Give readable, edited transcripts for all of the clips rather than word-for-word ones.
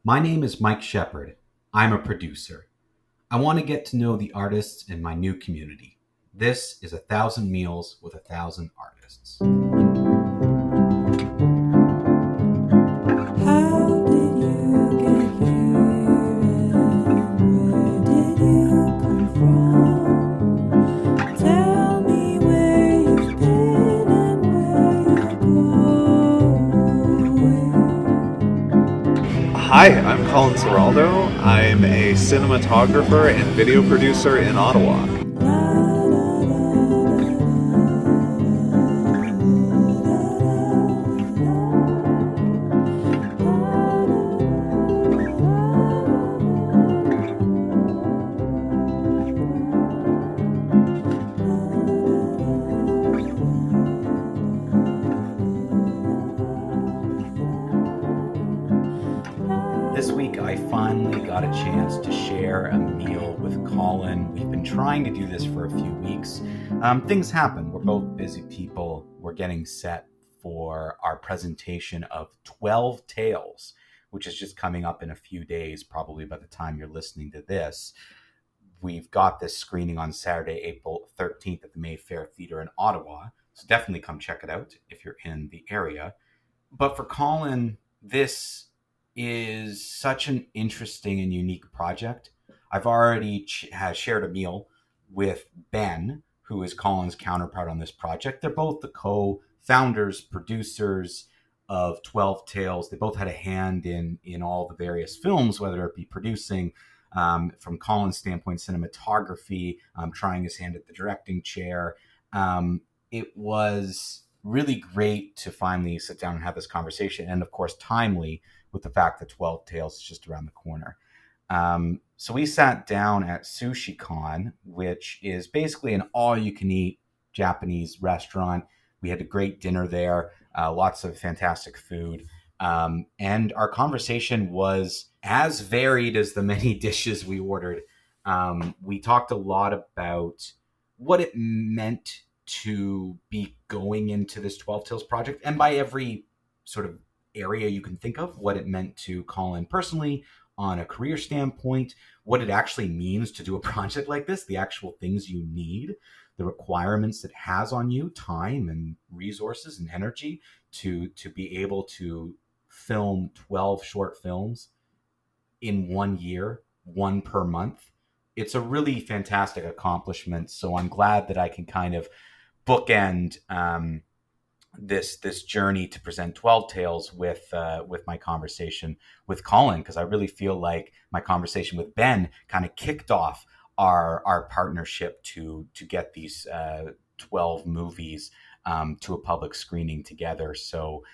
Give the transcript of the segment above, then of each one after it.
My name is Mike Shepard. I'm a producer. I want to get to know the artists in my new community. This is 1,000 Meals with 1,000 Artists. How did you get here and where did you come from? Tell me where you've been and where you're going. Hi, I'm Colin Ziraldo. I'm a cinematographer and video producer in Ottawa. This week, I finally got a chance to share a meal with Colin. We've been trying to do this for a few weeks. Things happen. We're both busy people. We're getting set for our presentation of 12 Tales, which is just coming up in a few days, probably by the time you're listening to this. We've got this screening on Saturday, April 13th at the Mayfair Theatre in Ottawa. So definitely come check it out if you're in the area. But for Colin, this is such an interesting and unique project. I've already has shared a meal with Ben, who is Colin's counterpart on this project. They're both the co-founders, producers of 12 Tales. They both had a hand in all the various films, whether it be producing, from Colin's standpoint, cinematography, trying his hand at the directing chair. It was really great to finally sit down and have this conversation, and of course timely with the fact that 12 Tales is just around the corner. So we sat down at Sushi Con, which is basically an all-you-can-eat Japanese restaurant. We had a great dinner there, lots of fantastic food. And our conversation was as varied as the many dishes we ordered. We talked a lot about what it meant to be going into this 12 Tales project, and by every sort of area you can think of, what it meant to Colin personally on a career standpoint, what it actually means to do a project like this, the actual things you need, the requirements it has on you, time and resources and energy to be able to film 12 short films in 1 year, one per month. It's a really fantastic accomplishment. So I'm glad that I can kind of bookend this journey to present 12 Tales with my conversation with Colin, because I really feel like my conversation with Ben kind of kicked off our partnership to get these 12 movies to a public screening together. So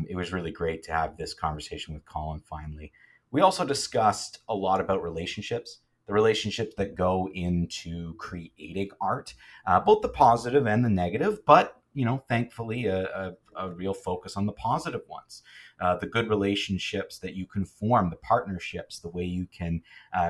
it was really great to have this conversation with Colin finally. We also discussed a lot about relationships, the relationships that go into creating art, both the positive and the negative, but thankfully a real focus on the positive ones, the good relationships that you can form, the partnerships, the way you can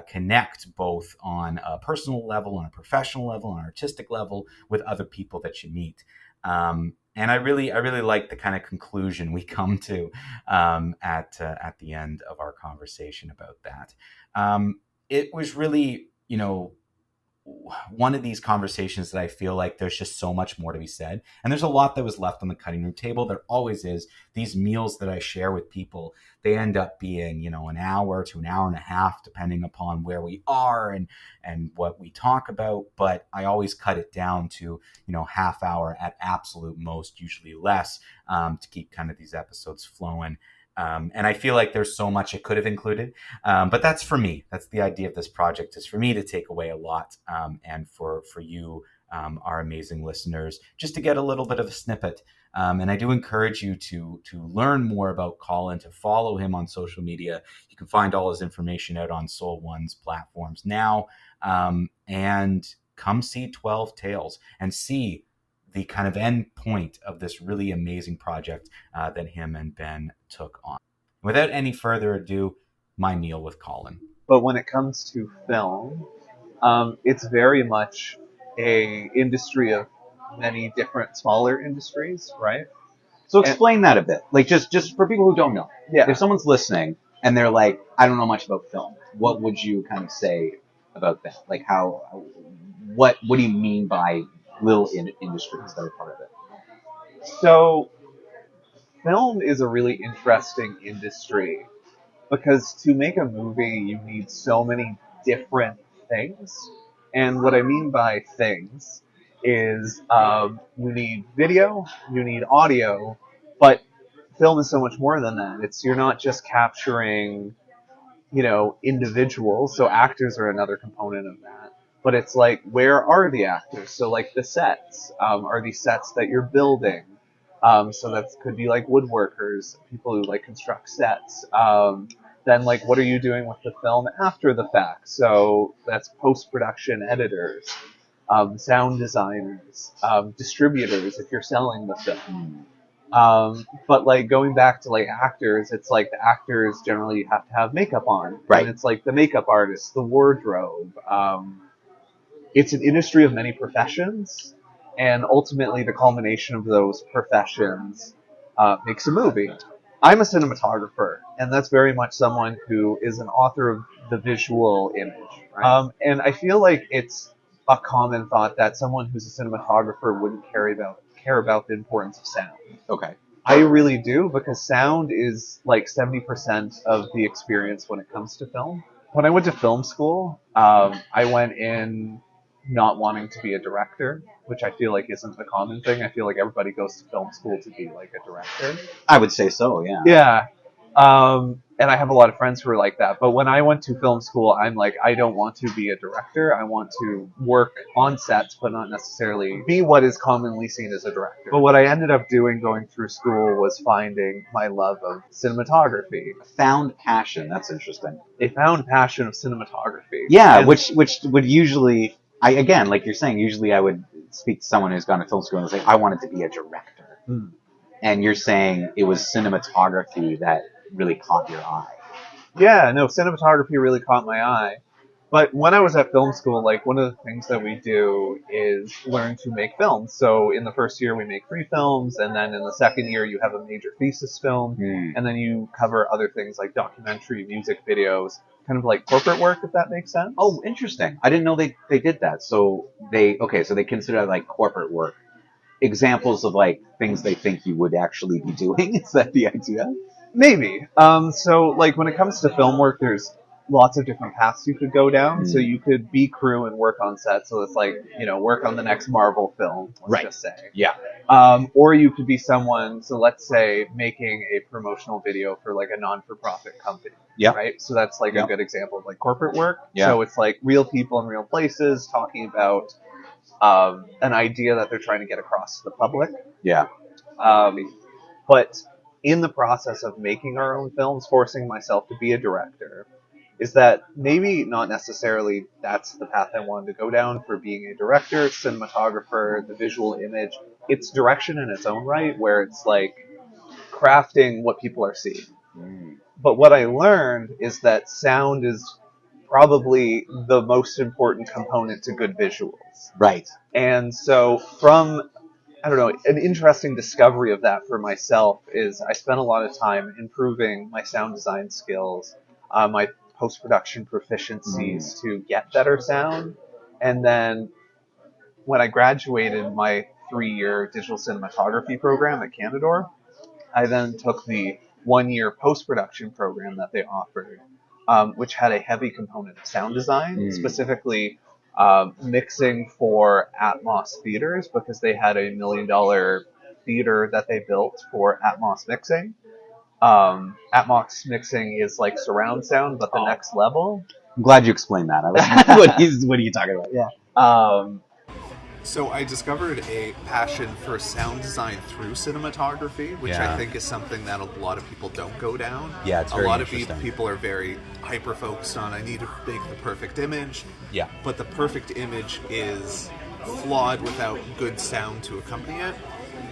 connect both on a personal level, on a professional level, on an artistic level with other people that you meet. And I really like the kind of conclusion we come to at the end of our conversation about that. It was really, one of these conversations that I feel like there's just so much more to be said. And there's a lot that was left on the cutting room table. There always is. These meals that I share with people, they end up being, an hour to an hour and a half, depending upon where we are and what we talk about. But I always cut it down to, half hour at absolute most, usually less, to keep kind of these episodes flowing. And I feel like there's so much it could have included, but that's for me. That's the idea of this project, is for me to take away a lot, and for you, our amazing listeners, just to get a little bit of a snippet. And I do encourage you to learn more about Colin, to follow him on social media. You can find all his information out on Soul One's platforms now, and come see 12 Tales and see the kind of end point of this really amazing project that him and Ben took on. Without any further ado, my meal with Colin. But when it comes to film, it's very much a industry of many different smaller industries, right? So explain that a bit. Like just for people who don't know. Yeah. If someone's listening and they're like, I don't know much about film. What would you kind of say about that? Like what do you mean by little industries that are part of it? So film is a really interesting industry because to make a movie, you need so many different things. And what I mean by things is you need video, you need audio, but film is so much more than that. You're not just capturing, individuals. So actors are another component of that. But it's like, where are the actors? So like the sets, are these sets that you're building? So that could be like woodworkers, people who like construct sets. Then like, what are you doing with the film after the fact? So that's post-production editors, sound designers, distributors if you're selling the film. But like going back to like actors, it's like the actors generally have to have makeup on. Right. And it's like the makeup artist, the wardrobe. It's an industry of many professions, and ultimately the culmination of those professions makes a movie. I'm a cinematographer, and that's very much someone who is an author of the visual image. Right? And I feel like it's a common thought that someone who's a cinematographer wouldn't care about the importance of sound. Okay. I really do, because sound is like 70% of the experience when it comes to film. When I went to film school, I went in not wanting to be a director, which I feel like isn't a common thing. I feel like everybody goes to film school to be like a director. I would say so, yeah. Yeah. And I have a lot of friends who are like that. But when I went to film school, I'm like, I don't want to be a director. I want to work on sets, but not necessarily be what is commonly seen as a director. But what I ended up doing going through school was finding my love of cinematography. Found passion. That's interesting. A found passion of cinematography. Yeah, And which would usually, again, like you're saying, usually I would speak to someone who's gone to film school and say, I wanted to be a director. Mm. And you're saying it was cinematography that really caught your eye. Yeah, no, cinematography really caught my eye. But when I was at film school, like one of the things that we do is learn to make films. So in the first year we make 3 films, and then in the second year you have a major thesis film, and then you cover other things like documentary, music videos, kind of like corporate work, if that makes sense. Oh, interesting. I didn't know they did that. So they consider that like corporate work. Examples of like things they think you would actually be doing. Is that the idea? Maybe. So like when it comes to film work, there's lots of different paths you could go down. So you could be crew and work on set. So it's like, work on the next Marvel film, let's just say. Yeah. Or you could be someone, so let's say making a promotional video for like a non-for-profit company. Yeah. Right? So that's like a good example of like corporate work. Yeah. So it's like real people in real places talking about an idea that they're trying to get across to the public. Yeah. But in the process of making our own films, forcing myself to be a director, is that maybe not necessarily that's the path I wanted to go down for being a director, cinematographer, the visual image. It's direction in its own right, where it's like crafting what people are seeing. But what I learned is that sound is probably the most important component to good visuals. Right. And so from, an interesting discovery of that for myself is I spent a lot of time improving my sound design skills, my post-production proficiencies to get better sound. And then when I graduated my 3-year digital cinematography program at Canador, I then took the 1-year post-production program that they offered, which had a heavy component of sound design, specifically mixing for Atmos theaters, because they had a $1 million theater that they built for Atmos mixing. Atmos mixing is like surround sound, but the next level. I'm glad you explained that. I was what are you talking about? Yeah. So I discovered a passion for sound design through cinematography, which I think is something that a lot of people don't go down. Yeah, it's very a lot of interesting. people are very hyper focused on I need to make the perfect image. Yeah. But the perfect image is flawed without good sound to accompany it.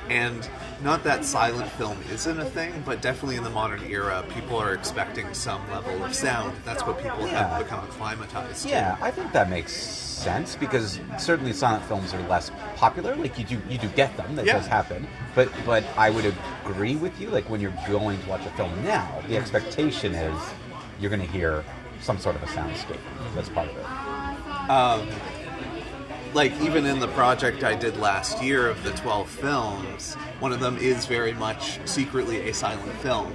And not that silent film isn't a thing, but definitely in the modern era, people are expecting some level of sound. That's what people have become acclimatized to. Yeah, I think that makes sense because certainly silent films are less popular. Like you do get them, that does happen. But I would agree with you. Like when you're going to watch a film now, the expectation is you're going to hear some sort of a soundscape. That's part of it. Like even in the project I did last year of the 12 films, one of them is very much secretly a silent film.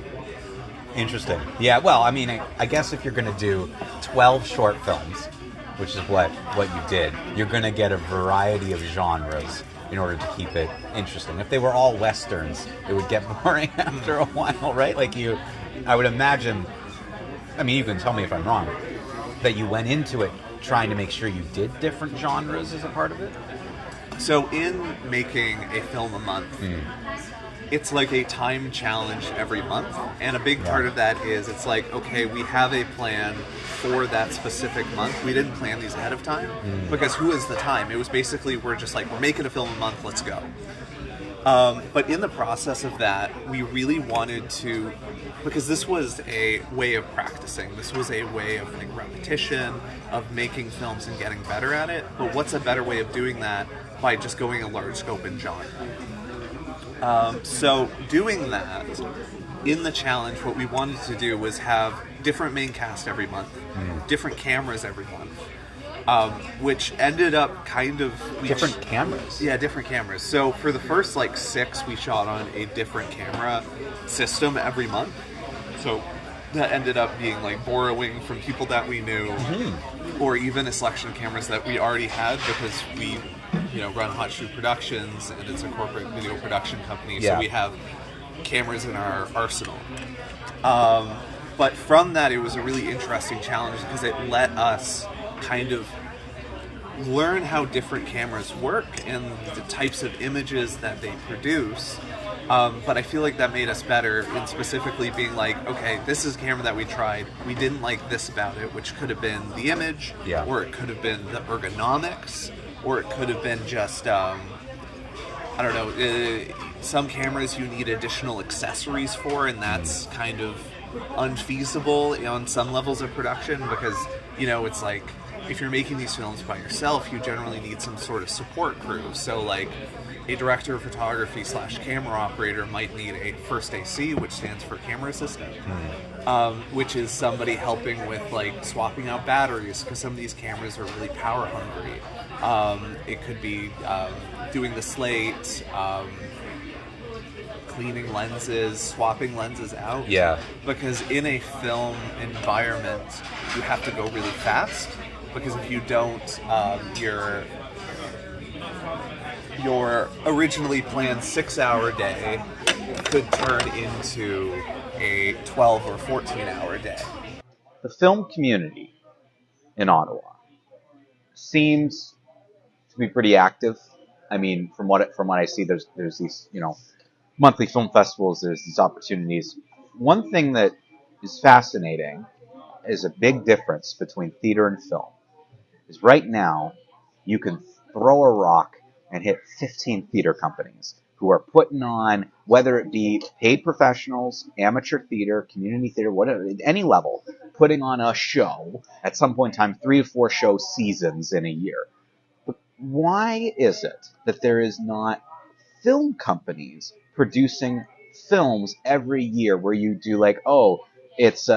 Interesting. Yeah, well, I mean, I guess if you're going to do 12 short films, which is what you did, you're going to get a variety of genres in order to keep it interesting. If they were all westerns, it would get boring after a while, right? Like I would imagine, I mean, you can tell me if I'm wrong, that you went into it trying to make sure you did different genres as a part of it? So in making a film a month, it's like a time challenge every month. And a big part of that is it's like, okay, we have a plan for that specific month. We didn't plan these ahead of time because who has the time? It was basically, we're making a film a month, let's go. But in the process of that, we really wanted to, because this was a way of practicing. This was a way of like repetition, of making films and getting better at it. But what's a better way of doing that by just going a large scope in genre? So doing that, in the challenge, what we wanted to do was have different main cast every month, different cameras every month. Which ended up kind of... Different cameras? Yeah, different cameras. So for the first, 6, we shot on a different camera system every month. So that ended up being, borrowing from people that we knew, or even a selection of cameras that we already had because we, run Hot Shoe Productions, and it's a corporate video production company, so we have cameras in our arsenal. But from that, it was a really interesting challenge because it let us kind of learn how different cameras work and the types of images that they produce. But I feel like that made us better in specifically being like, okay, this is a camera that we tried. We didn't like this about it, which could have been the image, or it could have been the ergonomics, or it could have been just, I don't know, some cameras you need additional accessories for, and that's kind of unfeasible on some levels of production because, it's like, if you're making these films by yourself, you generally need some sort of support crew. So, a director of photography / camera operator might need a first AC, which stands for camera assistant, which is somebody helping with, swapping out batteries, because some of these cameras are really power hungry. It could be doing the slate, cleaning lenses, swapping lenses out. Yeah. Because in a film environment, you have to go really fast. Because if you don't, your originally planned 6-hour day could turn into a 12 or 14-hour day. The film community in Ottawa seems to be pretty active. I mean, from what I see, there's these monthly film festivals. There's these opportunities. One thing that is fascinating is a big difference between theater and film. Is right now you can throw a rock and hit 15 theater companies who are putting on, whether it be paid professionals, amateur theater, community theater, whatever, at any level, putting on a show at some point in time, 3 to 4 show seasons in a year. But why is it that there is not film companies producing films every year where you do it's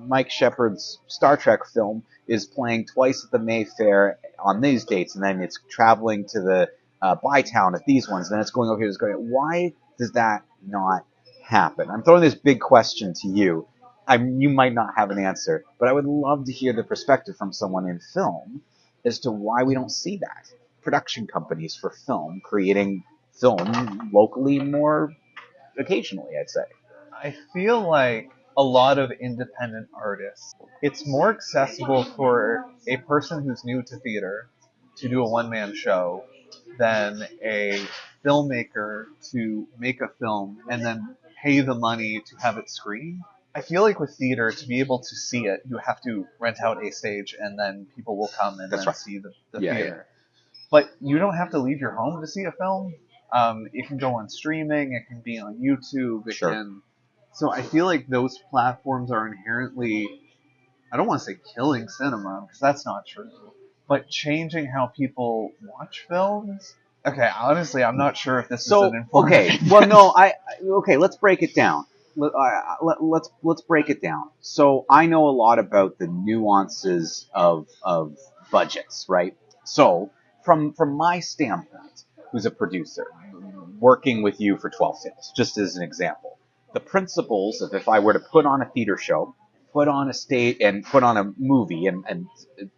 Mike Shepard's Star Trek film is playing twice at the Mayfair on these dates, and then it's traveling to the Bytown at these ones, and then it's going over here. Why does that not happen? I'm throwing this big question to you. You might not have an answer, but I would love to hear the perspective from someone in film as to why we don't see that. Production companies for film creating film locally more occasionally, I'd say. I feel like a lot of independent artists, it's more accessible for a person who's new to theater to do a one-man show than a filmmaker to make a film and then pay the money to have it screened. I feel like with theater, to be able to see it, you have to rent out a stage and then people will come and see the theater. But you don't have to leave your home to see a film. It can go on streaming. It can be on YouTube. It Sure. can. So I feel like those platforms are inherently, I don't want to say killing cinema, because that's not true, but changing how people watch films. Okay, honestly, I'm not sure if this is an informative. Okay, well, no, okay, let's break it down. Let's break it down. So I know a lot about the nuances of budgets, right? So from my standpoint, who's a producer, working with you for 12 Tales, just as an example, the principles of if I were to put on a theater show, put on a stage, and put on a movie and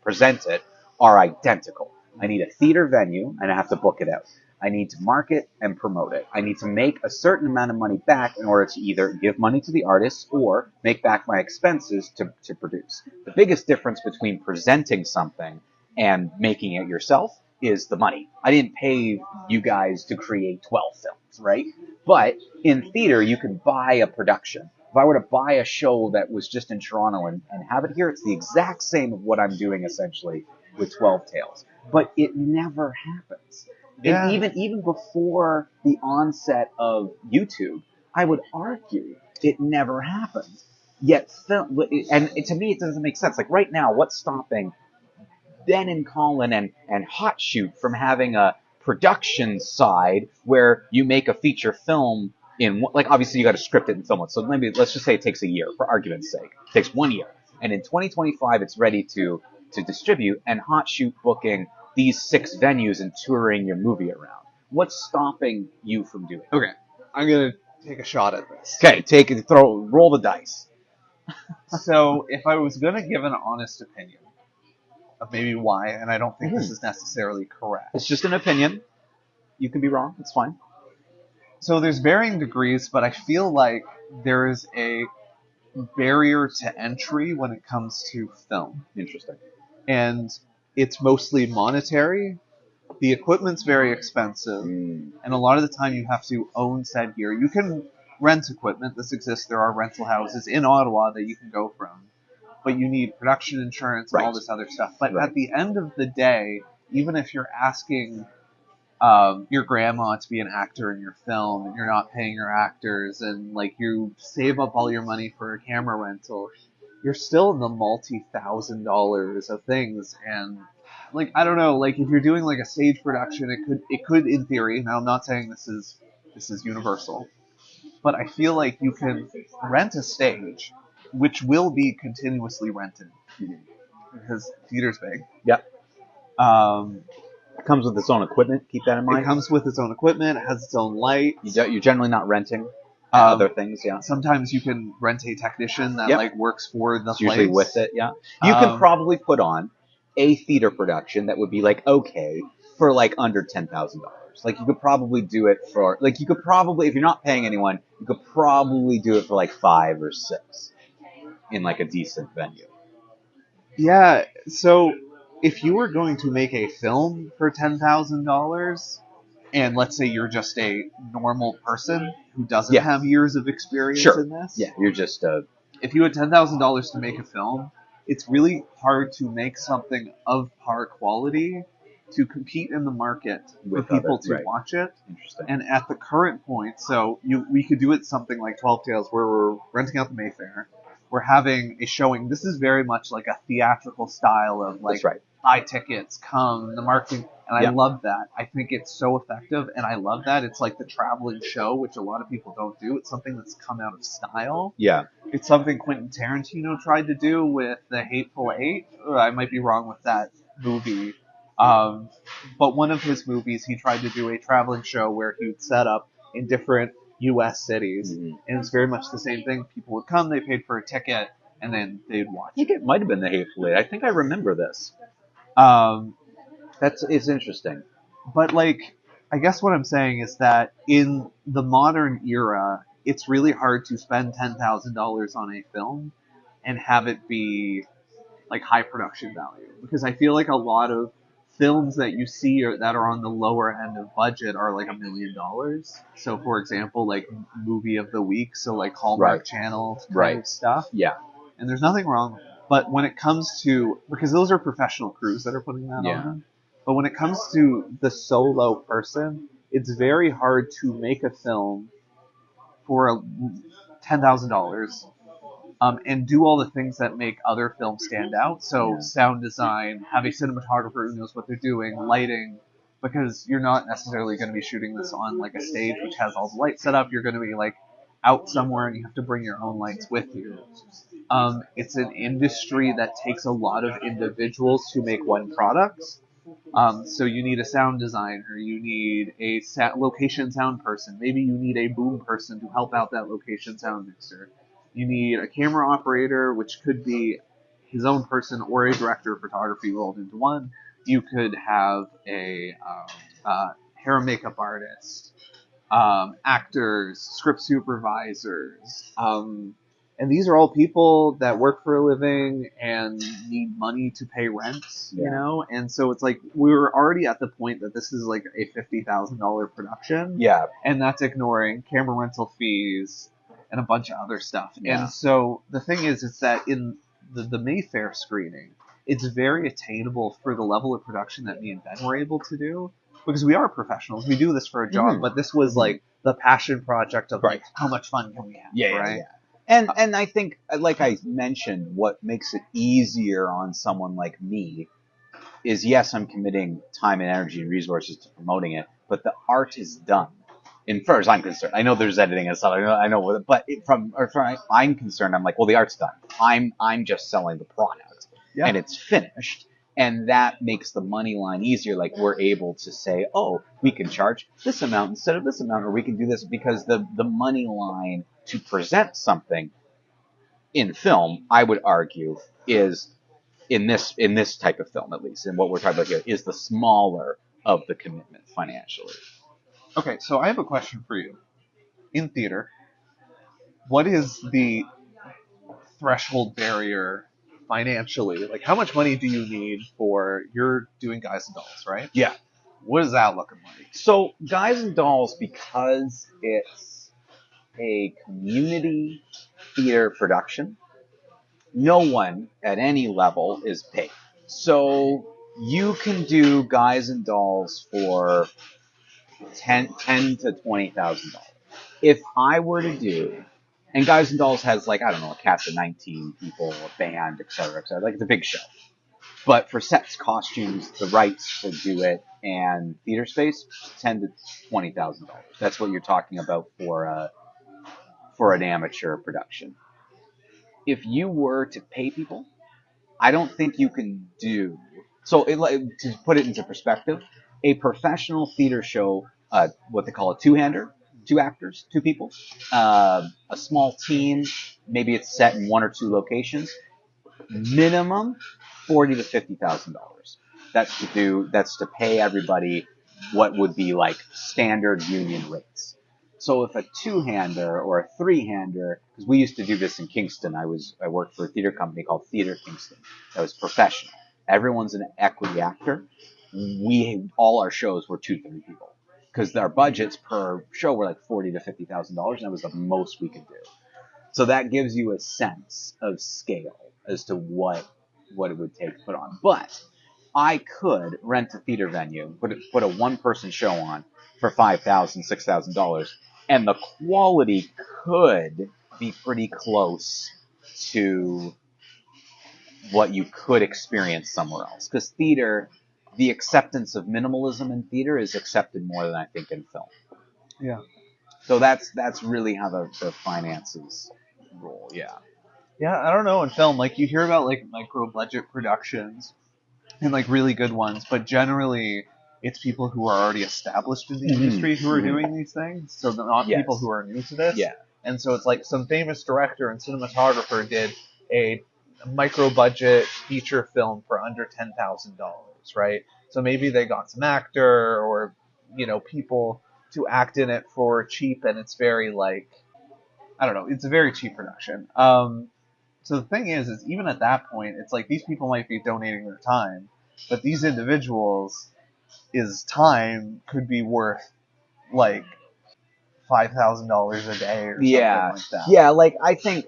present it are identical. I need a theater venue and I have to book it out. I need to market and promote it. I need to make a certain amount of money back in order to either give money to the artists or make back my expenses to produce. The biggest difference between presenting something and making it yourself is the money. I didn't pay you guys to create 12 films, right? But in theater, you can buy a production. If I were to buy a show that was just in Toronto and have it here, it's the exact same of what I'm doing essentially with 12 Tales. But it never happens. Yeah. And even before the onset of YouTube, I would argue it never happened. Yet, and to me, it doesn't make sense. Like right now, what's stopping Ben and Colin and Hot Shoot from having a production side where you make a feature film in, like, obviously you got to script it and film it. So maybe let's just say it takes a year, for argument's sake. It takes 1 year. And in 2025, it's ready to distribute, and Hot Shoot booking these 6 venues and touring your movie around. What's stopping you from doing it? Okay, I'm gonna take a shot at this. Okay, roll the dice. So if I was gonna give an honest opinion of maybe why, and I don't think this is necessarily correct. It's just an opinion. You can be wrong. It's fine. So there's varying degrees, but I feel like there is a barrier to entry when it comes to film. Interesting. And it's mostly monetary. The equipment's very expensive, and a lot of the time you have to own said gear. You can rent equipment. This exists. There are rental houses in Ottawa that you can go from. But you need production insurance and all this other stuff. But at the end of the day, even if you're asking your grandma to be an actor in your film and you're not paying your actors and like you save up all your money for a camera rental, you're still in the multi-$1,000s of things. And like, I don't know, like if you're doing like a stage production, it could in theory, now I'm not saying this is universal, but I feel like you can rent a stage, which will be continuously rented because theater's big. Yep. It comes with its own equipment. Keep that in mind. It comes with its own equipment. It has its own light. You're generally not renting other things. Yeah. Sometimes you can rent a technician that like works for the It's place. usually with it. Yeah. You can probably put on a theater production that would be like okay for like under $10,000. Like you could probably do it for like you could probably, if you're not paying anyone, you could probably do it for like 5 or 6 in like a decent venue. Yeah. So if you were going to make a film for $10,000, and let's say you're just a normal person who doesn't have years of experience in this, you're just if you had $10,000 to make a film, it's really hard to make something of par quality to compete in the market for people to watch it. Interesting. And at the current point, so we could do it something like 12 Tales where we're renting out the Mayfair. We're having a showing. This is very much like a theatrical style of like buy tickets, come, the marketing. And I love that. I think it's so effective, and I love that. It's like the traveling show, which a lot of people don't do. It's something that's come out of style. Yeah. It's something Quentin Tarantino tried to do with The Hateful Eight. I might be wrong with that movie. But one of his movies, he tried to do a traveling show where he would set up in different U.S. cities. And it's very much the same thing. People would come, they paid for a ticket, and then they'd watch. I think it might have been The Hateful Eight. I think I remember this. It's interesting. But like, I guess what I'm saying is that in the modern era, it's really hard to spend $10,000 on a film and have it be like high production value, because I feel like a lot of films that you see that are on the lower end of budget are like $1 million. So for example, like movie of the week, so like Hallmark Channel kind of stuff. Yeah. And there's nothing wrong with it. But when it comes to, because those are professional crews that are putting that on them. But when it comes to the solo person, it's very hard to make a film for $10,000 and do all the things that make other films stand out. So Yeah. sound design, have a cinematographer who knows what they're doing, lighting, because you're not necessarily going to be shooting this on like a stage which has all the lights set up. You're going to be like out somewhere and you have to bring your own lights with you. It's an industry that takes a lot of individuals to make one product. So you need a sound designer, you need a location sound person, maybe you need a boom person to help out that location sound mixer. You need a camera operator, which could be his own person or a director of photography rolled into one. You could have a hair and makeup artist, actors, script supervisors. And these are all people that work for a living and need money to pay rent, you know? And so it's like we're already at the point that this is like a $50,000 production. Yeah. And that's ignoring camera rental fees and a bunch of other stuff. Yeah. And so the thing is that in the Mayfair screening, it's very attainable for the level of production that me and Ben were able to do. Because we are professionals, we do this for a job, but this was like the passion project of like how much fun can we have, right? And I think, like I mentioned, what makes it easier on someone like me is, yes, I'm committing time and energy and resources to promoting it, but the art is done. In far as I'm concerned, I know there's editing and stuff. I know, but from I'm concerned, I'm like, well, the art's done. I'm just selling the product, and it's finished. And that makes the money line easier. Like, we're able to say, oh, we can charge this amount instead of this amount, or we can do this, because the money line to present something in film, I would argue, is in this type of film, at least, and what we're talking about here, is the smaller of the commitment financially. Okay, so I have a question for you. In theater, what is the threshold barrier financially? Like, how much money do you need for, you're doing Guys and Dolls, right? Yeah. What is that looking like? So, Guys and Dolls, because it's a community theater production, no one at any level is paid. So, you can do Guys and Dolls for $10 to $20,000. If I were to do, and Guys and Dolls has, like, I don't know, a cast of 19 people, a band, et cetera, like, it's a big show. But for sets, costumes, the rights to do it, and theater space, $10 to $20,000. That's what you're talking about for an amateur production. If you were to pay people, I don't think you can do. So, to put it into perspective, a professional theater show, what they call a two-hander, 2 actors, 2 people, a small team, maybe it's set in 1 or 2 locations, minimum $40,000 to $50,000. That's to pay everybody what would be like standard union rates. So if a 2-hander or a 3-hander, because we used to do this in Kingston, I worked for a theater company called Theater Kingston that was professional. Everyone's an equity actor. All our shows were 2-3 people, because our budgets per show were like $40,000 to $50,000, and that was the most we could do. So that gives you a sense of scale as to what it would take to put on. But I could rent a theater venue, put a 1-person show on for $5,000, $6,000, and the quality could be pretty close to what you could experience somewhere else. Because theater, the acceptance of minimalism in theater is accepted more than I think in film. Yeah. So that's really how the finances roll. Yeah. Yeah, I don't know, in film, like, you hear about like micro budget productions and like really good ones, but generally it's people who are already established in the industry who are doing these things, so they're not people who are new to this. Yeah. And so it's like some famous director and cinematographer did a micro budget feature film for under $10,000, right? So maybe they got some actor or, you know, people to act in it for cheap, and it's very like, I don't know, it's a very cheap production. So the thing is even at that point, it's like these people might be donating their time, but these individuals' time could be worth like $5,000 a day or something like that. Yeah, like, I think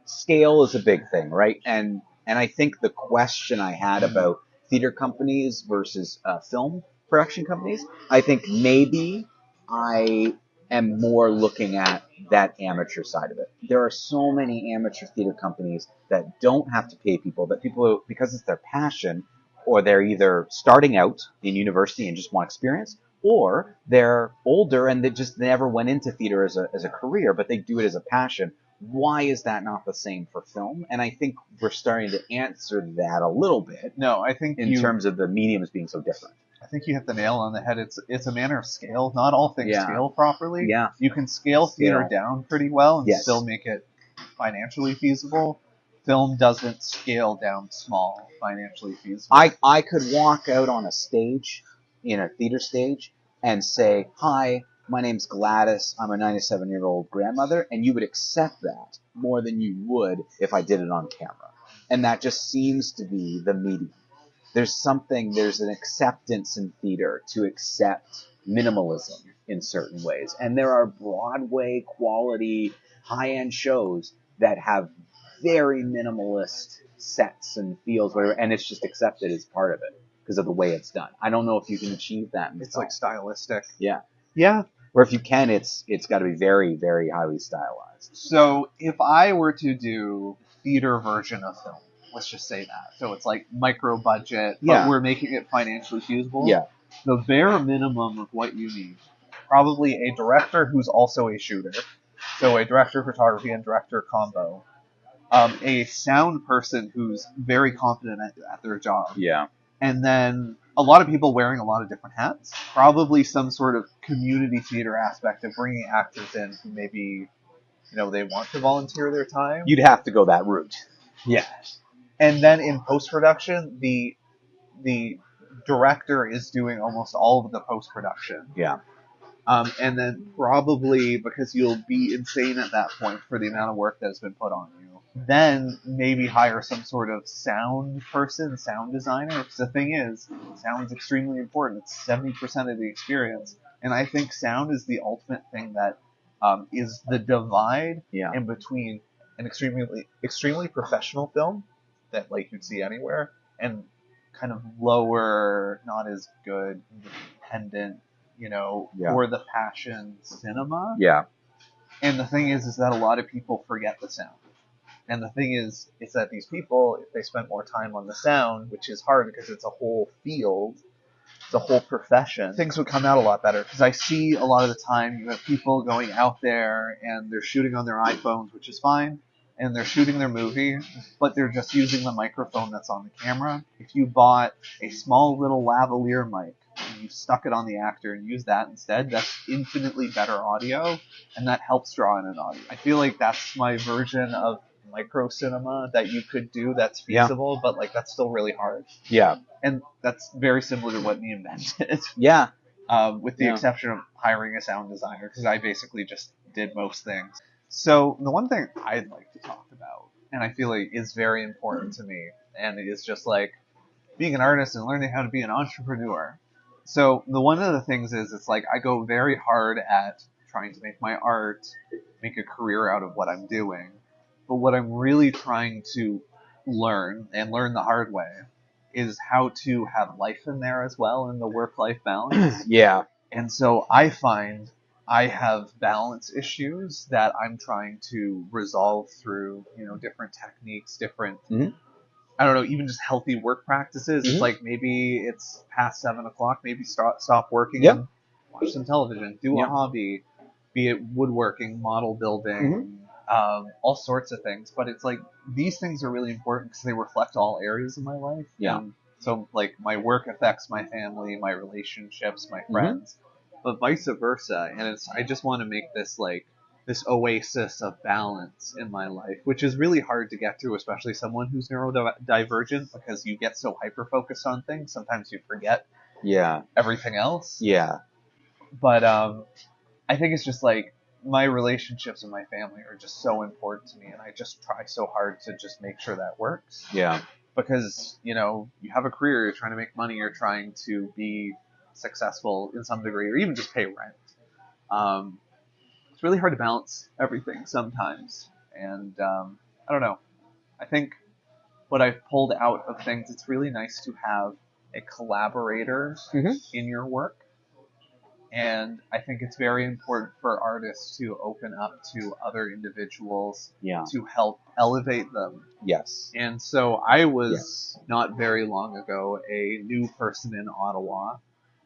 scale is a big thing, right? And I think the question I had about theater companies versus film production companies. I think maybe I am more looking at that amateur side of it. There are so many amateur theater companies that don't have to pay people, that people, because it's their passion, or they're either starting out in university and just want experience, or they're older and they just never went into theater as a career, but they do it as a passion. Why is that not the same for film? And I think we're starting to answer that a little bit No, I think in terms of the mediums being so different. I think you hit the nail on the head. It's a matter of scale. Not all things Yeah. scale properly. Yeah. You can scale theater down pretty well and Yes. still make it financially feasible. Film doesn't scale down small financially feasible. I could walk out on a stage, in a theater stage, and say, "Hi, my name's Gladys. I'm a 97-year-old grandmother," and you would accept that more than you would if I did it on camera. And that just seems to be the medium. There's an acceptance in theater to accept minimalism in certain ways. And there are Broadway quality high-end shows that have very minimalist sets and feels, whatever, and it's just accepted as part of it because of the way it's done. I don't know if you can achieve that. It's like stylistic. Yeah. Yeah. Or if you can, it's got to be very, very highly stylized. So if I were to do theater version of film, let's just say that. So it's like micro budget, but Yeah. we're making it financially feasible. Yeah. The bare minimum of what you need, probably a director who's also a shooter. So a director of photography and director combo. A sound person who's very confident at their job. Yeah. And then a lot of people wearing a lot of different hats. Probably some sort of community theater aspect of bringing actors in who maybe, they want to volunteer their time. You'd have to go that route. Yeah. And then in post-production, the director is doing almost all of the post-production. Yeah. And then probably, because you'll be insane at that point for the amount of work that has been put on you, then maybe hire some sort of sound person, sound designer. Because the thing is, sound's extremely important. It's 70% of the experience. And I think sound is the ultimate thing that is the divide in between an extremely professional film that like you'd see anywhere and kind of lower, not as good, independent, for the passion cinema. Yeah. And the thing is that a lot of people forget the sound. And the thing is that these people, if they spent more time on the sound, which is hard because it's a whole field, it's a whole profession, things would come out a lot better. Because I see a lot of the time you have people going out there and they're shooting on their iPhones, which is fine, and they're shooting their movie, but they're just using the microphone that's on the camera. If you bought a small little lavalier mic and you stuck it on the actor and used that instead, that's infinitely better audio, and that helps draw in an audience. I feel like that's my version of micro cinema that you could do that's feasible, but like that's still really hard. Yeah. And that's very similar to what me invented. Yeah. With the exception of hiring a sound designer, because I basically just did most things. So the one thing I'd like to talk about, and I feel like is very important to me, and it is just like being an artist and learning how to be an entrepreneur. So the one of the things is, it's like I go very hard at trying to make my art, make a career out of what I'm doing. But what I'm really trying to learn, and learn the hard way, is how to have life in there as well, in the work-life balance. Yeah. And so I find I have balance issues that I'm trying to resolve through, different techniques, different, I don't know, even just healthy work practices. It's like maybe it's past 7 o'clock, maybe stop working and watch some television, do a hobby, be it woodworking, model building, all sorts of things. But it's like these things are really important because they reflect all areas of my life. Yeah. And so like my work affects my family, my relationships, my friends, but vice versa. And I just want to make this like this oasis of balance in my life, which is really hard to get to, especially someone who's neurodivergent, because you get so hyper focused on things. Sometimes you forget everything else. Yeah. But I think it's just like my relationships and my family are just so important to me, and I just try so hard to just make sure that works. Yeah. Because, you have a career, you're trying to make money, you're trying to be successful in some degree, or even just pay rent. It's really hard to balance everything sometimes. And I don't know. I think what I've pulled out of things, it's really nice to have a collaborator in your work. And I think it's very important for artists to open up to other individuals Yeah. to help elevate them. Yes. And so I was not very long ago a new person in Ottawa.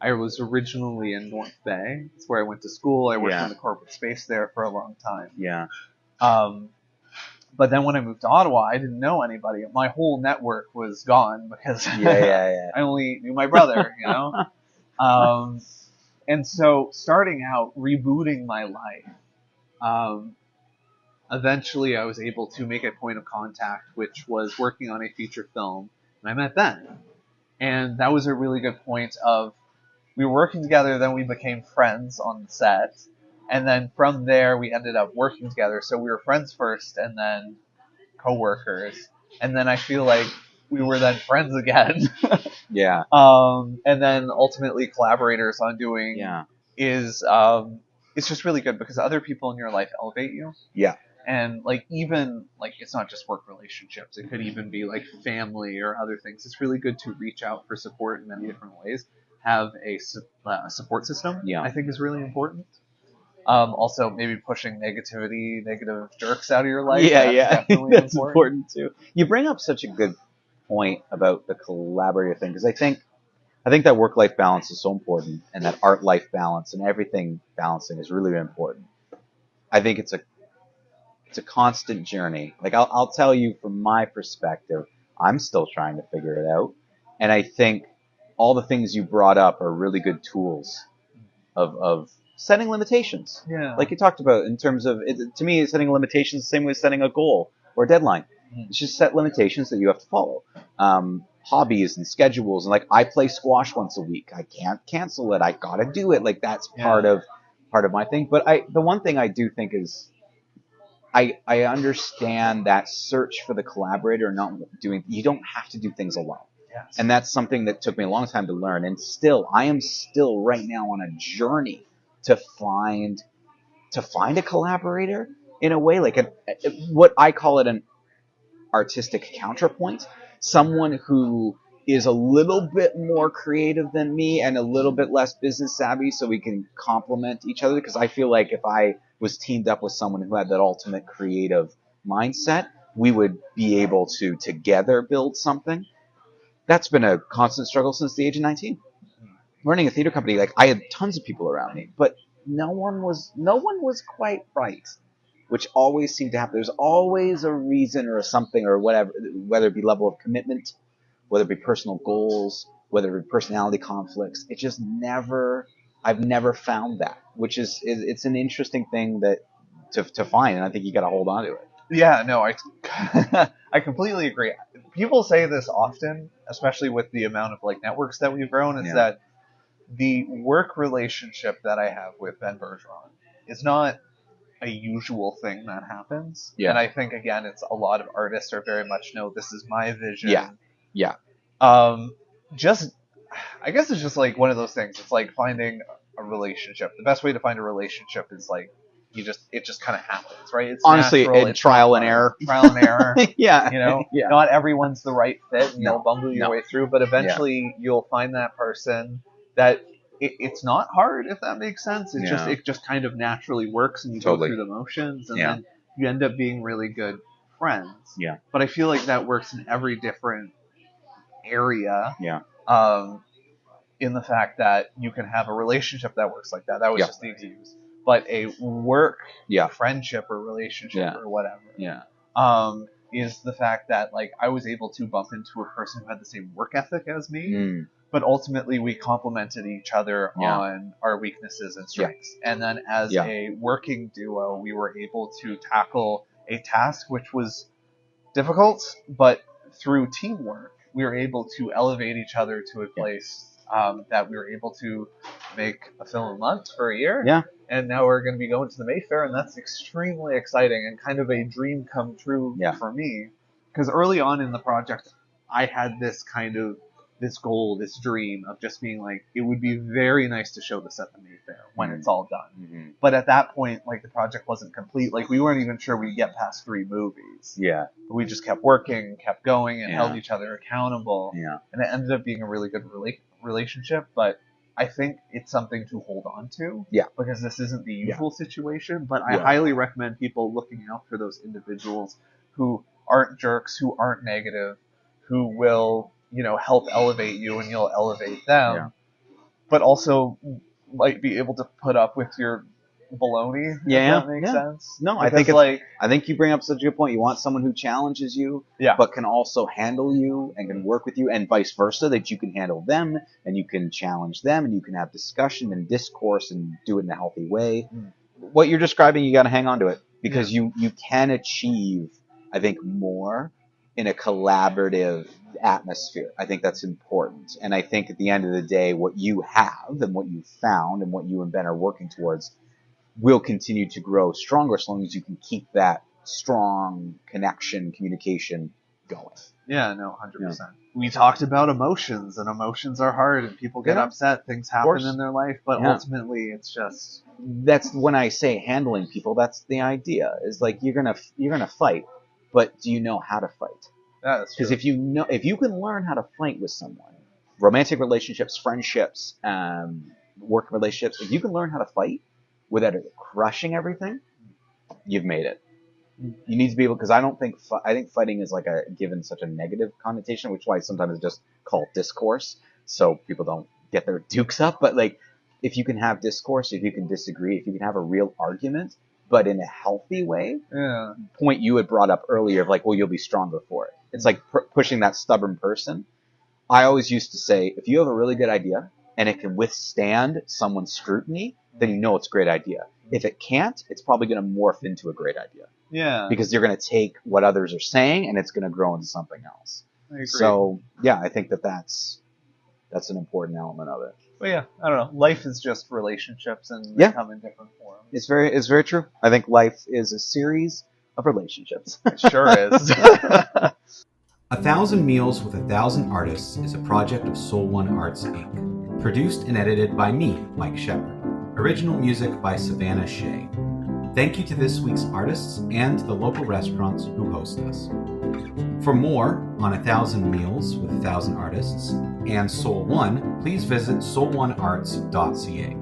I was originally in North Bay. It's where I went to school. I worked in the corporate space there for a long time. Yeah. But then when I moved to Ottawa, I didn't know anybody. My whole network was gone because Yeah. I only knew my brother, you know? And so starting out, rebooting my life, eventually I was able to make a point of contact, which was working on a feature film, and I met Ben. And that was a really good point of, we were working together, then we became friends on the set, and then from there we ended up working together. So we were friends first, and then co-workers, and then I feel like we were then friends again. Yeah. And then ultimately collaborators on doing is it's just really good because other people in your life elevate you. Yeah. And like even like it's not just work relationships, it could even be like family or other things. It's really good to reach out for support in many different ways. Have a support system, I think, is really important. Also, maybe pushing negative jerks out of your life. Definitely that's important too. You bring up such a good point about the collaborative thing, because I think that work-life balance is so important, and that art-life balance and everything balancing is really important. I think it's a constant journey. Like I'll tell you from my perspective, I'm still trying to figure it out, and I think all the things you brought up are really good tools of setting limitations. Yeah. Like you talked about in terms of, to me, setting limitations the same way as setting a goal or a deadline. It's just set limitations that you have to follow. Hobbies and schedules, and like I play squash once a week. I can't cancel it. I gotta do it. Like that's part of my thing. But the one thing I do think is, I understand that search for the collaborator and not doing. You don't have to do things alone. Yes. And that's something that took me a long time to learn. And I am still right now on a journey to find a collaborator in a way, like what I call it, an artistic counterpoint, someone who is a little bit more creative than me and a little bit less business savvy, so we can complement each other. Because I feel like if I was teamed up with someone who had that ultimate creative mindset, we would be able to together build something. That's been a constant struggle since the age of 19. Running a theater company, like I had tons of people around me, but no one was quite right, which always seemed to happen. There's always a reason or a something or whatever, whether it be level of commitment, whether it be personal goals, whether it be personality conflicts. It just I've never found that, which is it's an interesting thing that to find, and I think you got to hold on to it. Yeah, no, I completely agree. People say this often, especially with the amount of like networks that we've grown, is that the work relationship that I have with Ben Bergeron is not a usual thing that happens. Yeah. And I think, again, it's a lot of artists are very much, no, this is my vision. Yeah. I guess it's just like one of those things. It's like finding a relationship. The best way to find a relationship is like, it just kind of happens, right? It's honestly natural, it's trial and error. Yeah. You know, not everyone's the right fit, and you'll bumble your way through, but eventually you'll find that person that it's not hard, if that makes sense. It just kind of naturally works, and you go through the motions, and then you end up being really good friends. Yeah. But I feel like that works in every different area. Yeah. In the fact that you can have a relationship that works like that. That was just the excuse. But a work friendship or relationship or whatever is the fact that like I was able to bump into a person who had the same work ethic as me, but ultimately we complemented each other on our weaknesses and strengths. And then as a working duo, we were able to tackle a task which was difficult, but through teamwork, we were able to elevate each other to a place that we were able to make a film a month for a year. Yeah. And now we're going to be going to the Mayfair, and that's extremely exciting and kind of a dream come true for me. Because early on in the project, I had this this goal, this dream of just being like, it would be very nice to show this at the Mayfair when it's all done. Mm-hmm. But at that point, like, the project wasn't complete. Like, we weren't even sure we'd get past 3 movies. Yeah. But we just kept working, kept going, and Yeah. held each other accountable. Yeah. And it ended up being a really good relationship. But I think it's something to hold on to. Yeah. Because this isn't the usual situation. But I Yeah. highly recommend people looking out for those individuals who aren't jerks, who aren't negative, who will, help elevate you and you'll elevate them. Yeah. But also might be able to put up with your baloney. Yeah, If that makes yeah. sense. No, I Because, think it's like, I think you bring up such a good point. You want someone who challenges you, yeah. but can also handle you and can work with you, and vice versa, that you can handle them and you can challenge them and you can have discussion and discourse and do it in a healthy way. Mm. What you're describing, you got to hang on to it, because you can achieve, I think, more in a collaborative atmosphere. I think that's important. And I think at the end of the day, what you have and what you found and what you and Ben are working towards will continue to grow stronger as long as you can keep that strong connection, communication going. Yeah, no, 100%. We talked about emotions, and emotions are hard, and people get Yeah. upset. Things happen course. in their life, but Yeah. ultimately, it's just That's when I say handling people. That's the idea. Is like you're gonna fight, but do you know how to fight? that's Because true. if you can learn how to fight with someone, romantic relationships, friendships, work relationships, if you can learn how to fight without it crushing everything, you've made it. You need to be able, because I think fighting is like given such a negative connotation, which is why sometimes it's just called discourse, so people don't get their dukes up. But like, if you can have discourse, if you can disagree, if you can have a real argument, but in a healthy way, Yeah. point you had brought up earlier of like, well, you'll be stronger for it. It's like pushing that stubborn person. I always used to say, if you have a really good idea and it can withstand someone's scrutiny, then you know it's a great idea. If it can't, it's probably going to morph into a great idea, Yeah. because you're going to take what others are saying and it's going to grow into something else. I agree. So yeah, I think that's an important element of it. But yeah, I don't know. Life is just relationships, and Yeah. they come in different forms. It's very true. I think life is a series of relationships. It sure is. 1,000 Meals with 1,000 Artists is a project of Soul One Arts Inc. Produced and edited by me, Mike Shepard. Original music by Savannah Shea. Thank you to this week's artists and to the local restaurants who host us. For more on 1,000 Meals with 1,000 Artists and Soul One, please visit soulonearts.ca.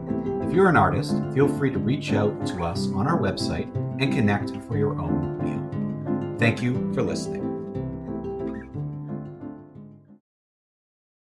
If you're an artist, feel free to reach out to us on our website and connect for your own meal. Thank you for listening.